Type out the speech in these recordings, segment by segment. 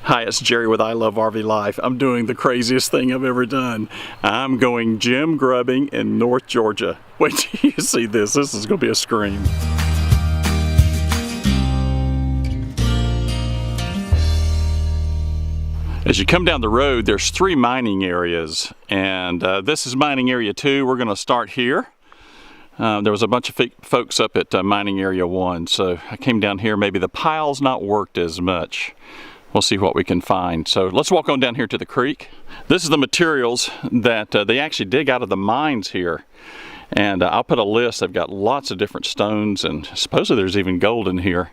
Hi, it's Jerry with I Love RV Life. I'm doing the craziest thing I've ever done. I'm going gem grubbing in North Georgia. Wait till you see this. This is going to be a scream. As you come down the road, there's 3 mining areas, and this is mining area 2. We're going to start here. There was a bunch of folks up at mining area 1, so I came down here. Maybe the pile's not worked as much. We'll see what we can find. So let's walk on down here to the creek. This is the materials that they actually dig out of the mines here. And I'll put a list. They've got lots of different stones, and supposedly there's even gold in here.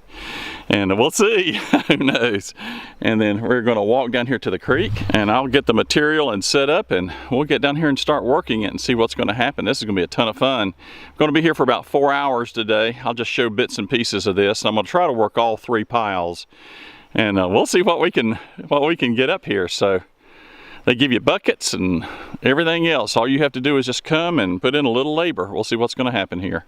And we'll see, who knows. And then we're gonna walk down here to the creek, and I'll get the material and set up, and we'll get down here and start working it and see what's gonna happen. This is gonna be a ton of fun. I'm gonna be here for about 4 hours today. I'll just show bits and pieces of this, and I'm gonna try to work all 3 piles. And we'll see what we can get up here. So they give you buckets and everything else. All you have to do is just come and put in a little labor. We'll see what's going to happen here.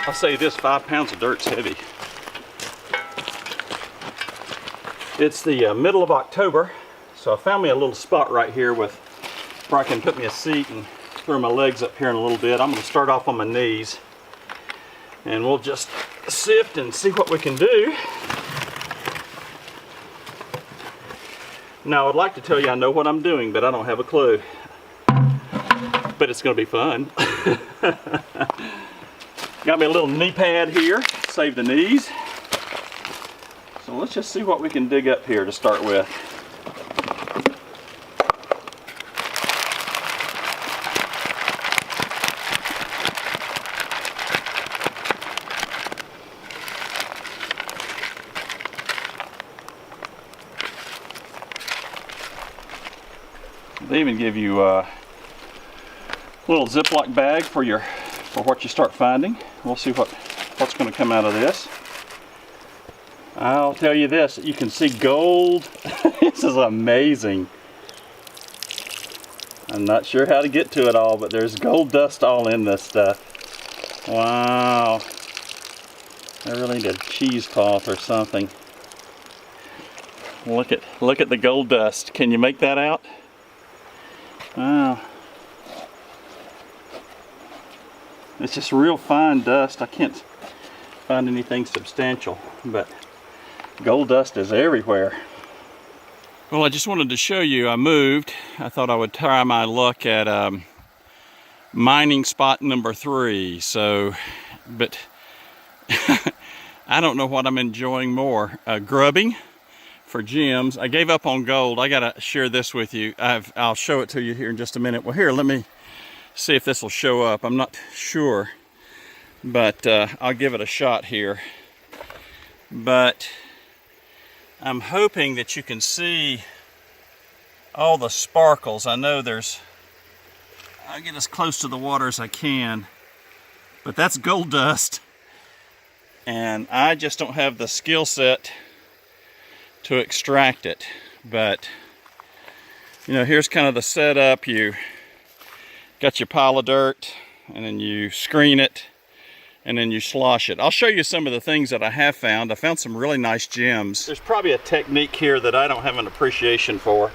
I'll say this, 5 pounds of dirt's heavy. It's the middle of October, so I found me a little spot right here where I can put me a seat and throw my legs up here in a little bit. I'm going to start off on my knees, and we'll just sift and see what we can do. Now, I'd like to tell you I know what I'm doing, but I don't have a clue. But it's going to be fun. Got me a little knee pad here, save the knees. So let's just see what we can dig up here to start with. They even give you a little Ziploc bag for what you start finding. We'll see what's going to come out of this. I'll tell you this, you can see gold. This is amazing. I'm not sure how to get to it all, but there's gold dust all in this stuff. Wow. I really need a cheesecloth or something. Look at the gold dust. Can you make that out? Wow. It's just real fine dust. I can't find anything substantial, but gold dust is everywhere. Well, I just wanted to show you I moved. I thought I would try my luck at mining spot number 3. So, but I don't know what I'm enjoying more. Grubbing for gems. I gave up on gold. I gotta share this with you. I'll show it to you here in just a minute. Well, here, let me see if this will show up. I'm not sure, but I'll give it a shot here. But I'm hoping that you can see all the sparkles. I know I'll get as close to the water as I can, but that's gold dust, and I just don't have the skill set to extract it. But you know, here's kind of the setup. You got your pile of dirt, and then you screen it, and then you slosh it. I'll show you some of the things that I have found. I found some really nice gems. There's probably a technique here that I don't have an appreciation for.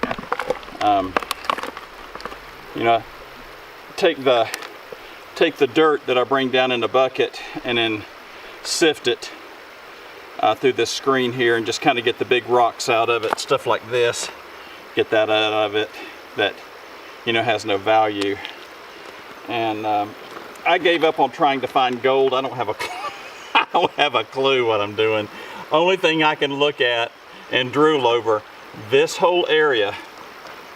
You know, take the dirt that I bring down in the bucket and then sift it through this screen here, and just kind of get the big rocks out of it, stuff like this. Get that out of it that, you know, has no value. And I gave up on trying to find gold. I don't have a don't have a clue what I'm doing. Only thing I can look at and drool over, this whole area,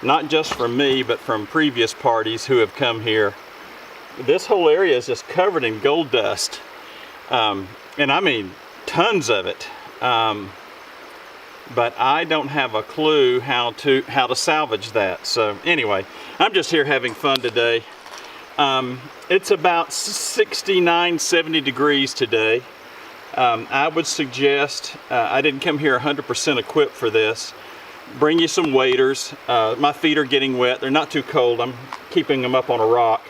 not just from me, but from previous parties who have come here, this whole area is just covered in gold dust. And I mean, tons of it. But I don't have a clue how to salvage that. So anyway, I'm just here having fun today. It's about 69, 70 degrees today. I would suggest, I didn't come here 100% equipped for this. Bring you some waders. My feet are getting wet. They're not too cold. I'm keeping them up on a rock.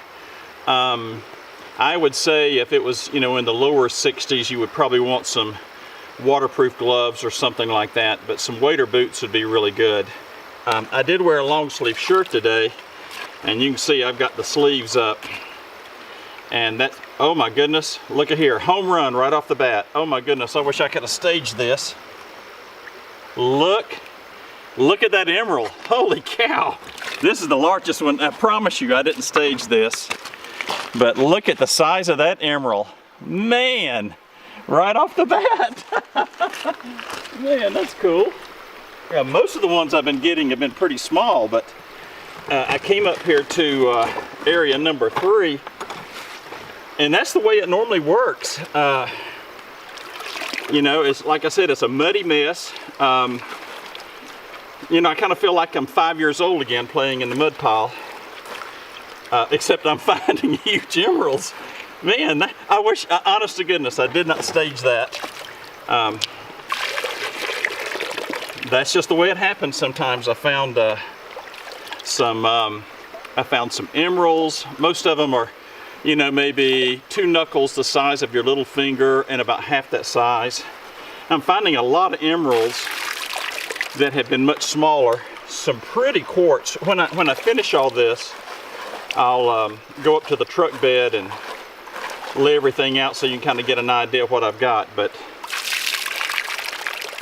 I would say if it was, you know, in the lower 60s, you would probably want some waterproof gloves or something like that, but some wader boots would be really good. I did wear a long sleeve shirt today, and you can see I've got the sleeves up. And that, oh my goodness, look at here, home run right off the bat. Oh my goodness, I wish I could have staged this. Look at that emerald. Holy cow. This is the largest one. I promise you I didn't stage this. But look at the size of that emerald. Man, right off the bat. Man, that's cool. Yeah, most of the ones I've been getting have been pretty small, but I came up here to area number 3, and that's the way it normally works. You know, it's like I said, it's a muddy mess. You know, I kind of feel like I'm 5 years old again playing in the mud pile, except I'm finding huge emeralds. Man, I wish, honest to goodness, I did not stage that. That's just the way it happens sometimes. I found some emeralds. Most of them are, you know, maybe 2 knuckles the size of your little finger and about half that size. I'm finding a lot of emeralds that have been much smaller. Some pretty quartz. When I finish all this, I'll go up to the truck bed and lay everything out so you can kind of get an idea of what I've got. But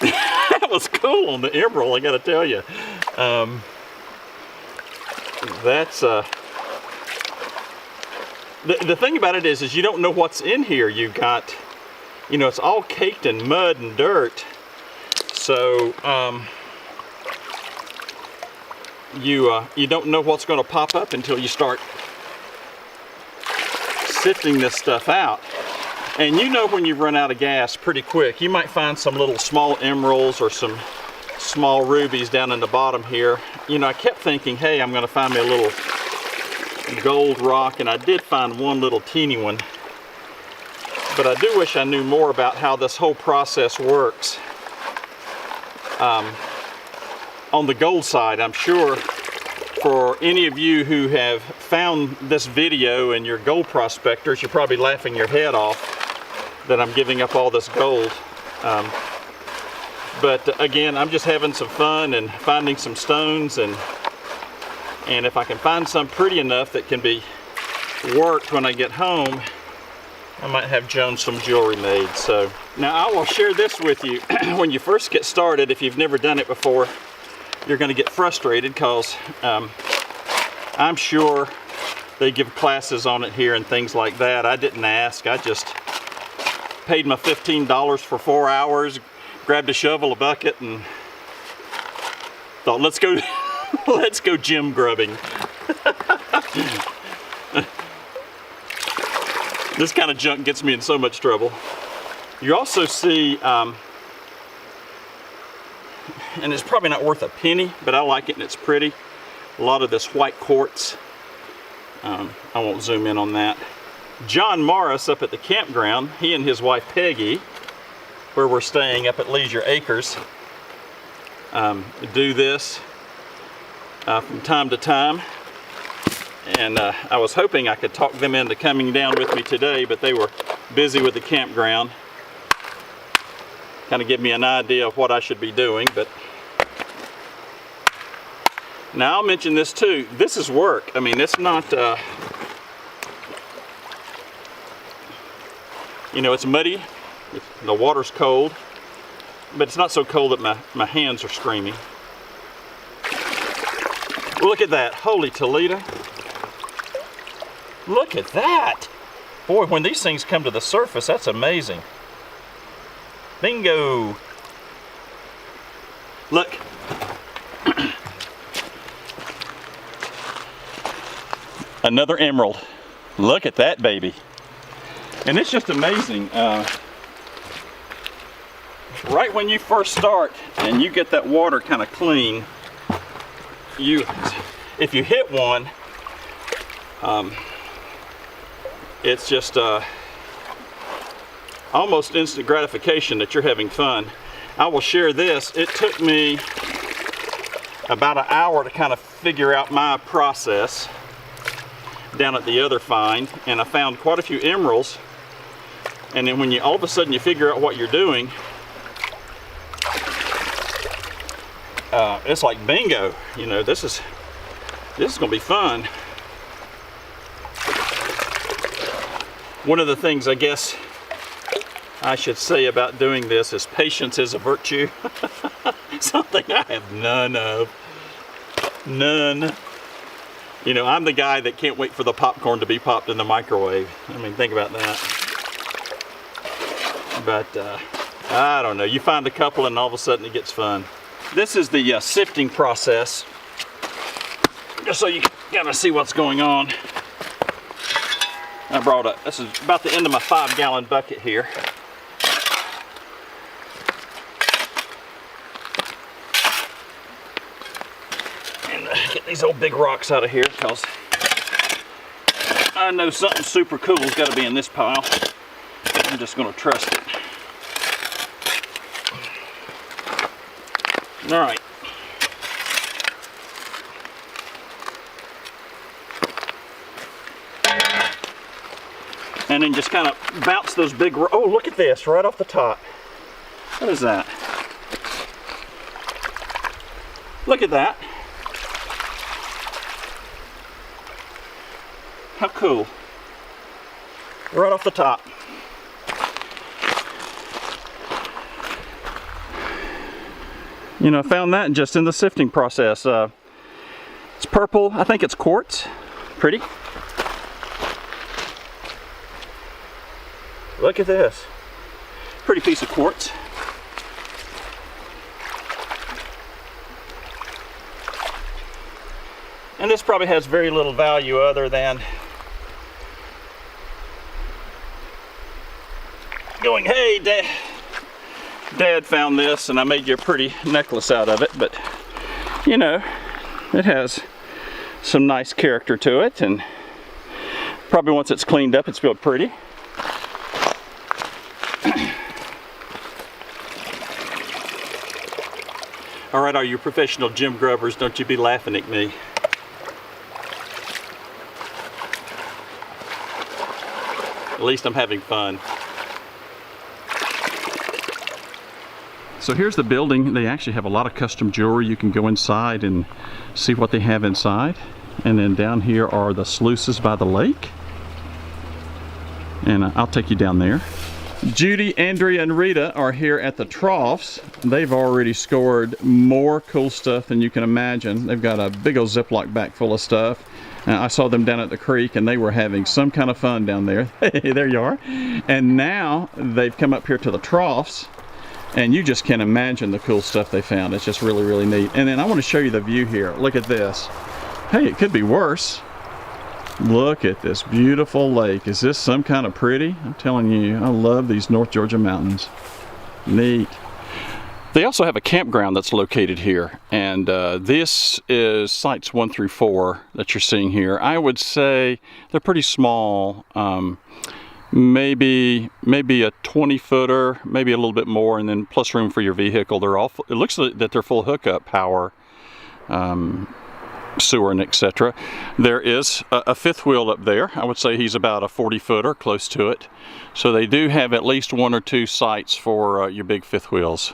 that was cool on the emerald, I gotta tell you. That's the thing about it is you don't know what's in here. You've got, you know, it's all caked in mud and dirt. So you don't know what's going to pop up until you start sifting this stuff out. And you know when you run out of gas pretty quick. You might find some little small emeralds or some small rubies down in the bottom here. You know, I kept thinking, hey, I'm going to find me a little gold rock, and I did find one little teeny one. But I do wish I knew more about how this whole process works. On the gold side, I'm sure for any of you who have found this video and you're gold prospectors, you're probably laughing your head off that I'm giving up all this gold. But again, I'm just having some fun and finding some stones, and if I can find some pretty enough that can be worked when I get home, I might have Joan some jewelry made. So now I will share this with you. When you first get started, if you've never done it before, you're going to get frustrated because I'm sure they give classes on it here and things like that. I didn't ask. I just paid my $15 for 4 hours, grabbed a shovel, a bucket, and thought, let's go let's go gem grubbing. This kind of junk gets me in so much trouble. You also see, and it's probably not worth a penny, but I like it and it's pretty, a lot of this white quartz. I won't zoom in on that. John Morris up at the campground, he and his wife Peggy, where we're staying up at Leisure Acres, do this from time to time. And I was hoping I could talk them into coming down with me today, but they were busy with the campground. Kind of give me an idea of what I should be doing. But now I'll mention this too. This is work. I mean, it's not, you know, it's muddy. The water's cold, but it's not so cold that my hands are screaming. Look at that. Holy Toledo. Look at that. Boy, when these things come to the surface, that's amazing. Bingo. Look. Another emerald. Look at that baby. And it's just amazing. Right when you first start and you get that water kind of clean, if you hit one, it's just almost instant gratification that you're having fun. I will share this. It took me about an hour to kind of figure out my process down at the other find, and I found quite a few emeralds. And then when you all of a sudden you figure out what you're doing, it's like bingo. You know, this is gonna be fun. One of the things I guess I should say about doing this is patience is a virtue. Something I have none of. None. You know, I'm the guy that can't wait for the popcorn to be popped in the microwave. I mean, think about that. But I don't know, you find a couple and all of a sudden it gets fun. This is the sifting process, just so you can kind of see what's going on. I brought this is about the end of my 5-gallon bucket here. And get these old big rocks out of here, because I know something super cool has got to be in this pile. I'm just going to trust it. All right. And then just kind of bounce those big, oh, look at this, right off the top. What is that? Look at that. How cool. Right off the top. You know, I found that just in the sifting process. It's purple, I think it's quartz. Pretty. Look at this. Pretty piece of quartz. And this probably has very little value other than going, hey, Dad found this and I made you a pretty necklace out of it. But, you know, it has some nice character to it, and probably once it's cleaned up, it's real pretty. All right, all you professional gem grubbers, don't you be laughing at me. At least I'm having fun. So here's the building. They actually have a lot of custom jewelry. You can go inside and see what they have inside. And then down here are the sluices by the lake. And I'll take you down there. Judy, Andrea, and Rita are here at the troughs. They've already scored more cool stuff than you can imagine. They've got a big old Ziploc bag full of stuff. I saw them down at the creek and they were having some kind of fun down there. Hey, there you are. And now they've come up here to the troughs, and you just can't imagine the cool stuff they found. It's just really, really neat. And then I want to show you the view here. Look at this. Hey, it could be worse. Look at this beautiful lake. Is this some kind of pretty? I'm telling you, I love these North Georgia mountains. Neat. They also have a campground that's located here, and this is sites 1 through 4 that you're seeing here. I would say they're pretty small, maybe a 20-footer, maybe a little bit more, and then plus room for your vehicle. They're all, it looks like that they're full hookup power, sewer and etc. There is a 5th wheel up there. I would say he's about a 40-footer, close to it. So they do have at least 1 or 2 sites for your big 5th wheels.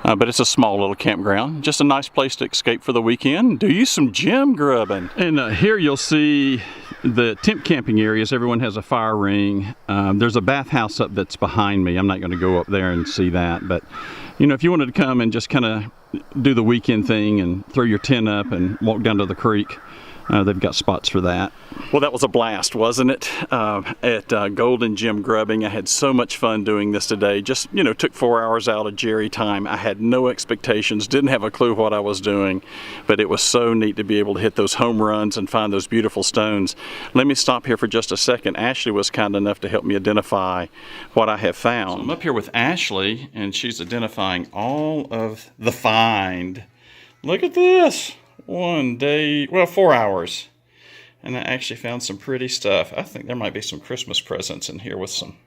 But it's a small little campground. Just a nice place to escape for the weekend. Do you some gem grubbing. And here you'll see the tent camping areas. Everyone has a fire ring. There's a bathhouse up that's behind me. I'm not going to go up there and see that. But, you know, if you wanted to come and just kind of do the weekend thing and throw your tent up and walk down to the creek, they've got spots for that. Well, that was a blast, wasn't it? At Golden Gem Grubbing, I had so much fun doing this today. Just, you know, took 4 hours out of Jerry time. I had no expectations, didn't have a clue what I was doing, but it was so neat to be able to hit those home runs and find those beautiful stones. Let me stop here for just a second. Ashley was kind enough to help me identify what I have found. So I'm up here with Ashley, and she's identifying all of the find. Look at this. 1 day, well, 4 hours. And I actually found some pretty stuff. I think there might be some Christmas presents in here with some,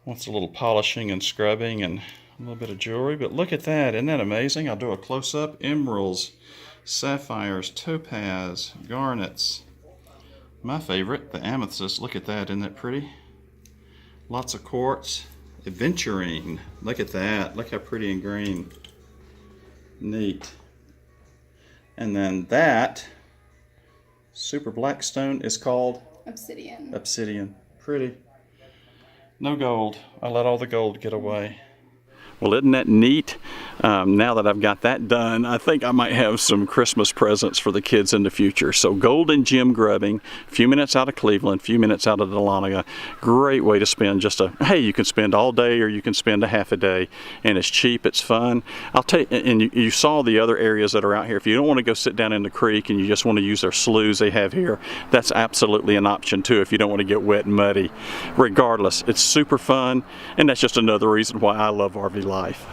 what's a little polishing and scrubbing and a little bit of jewelry. But look at that, isn't that amazing? I'll do a close-up. Emeralds, sapphires, topaz, garnets. My favorite, the amethyst. Look at that, isn't that pretty? Lots of quartz. Aventurine, look at that. Look how pretty and green. Neat. And then that super black stone is called? Obsidian. Obsidian. Pretty. No gold. I let all the gold get away. Well, isn't that neat? Now that I've got that done, I think I might have some Christmas presents for the kids in the future. So Golden Gem Grubbing, a few minutes out of Cleveland, a few minutes out of Dahlonega. Great way to spend just hey, you can spend all day or you can spend a half a day. And it's cheap, it's fun. I'll tell you, and you saw the other areas that are out here. If you don't want to go sit down in the creek and you just want to use their sloughs they have here, that's absolutely an option too if you don't want to get wet and muddy. Regardless, it's super fun, and that's just another reason why I love RV life.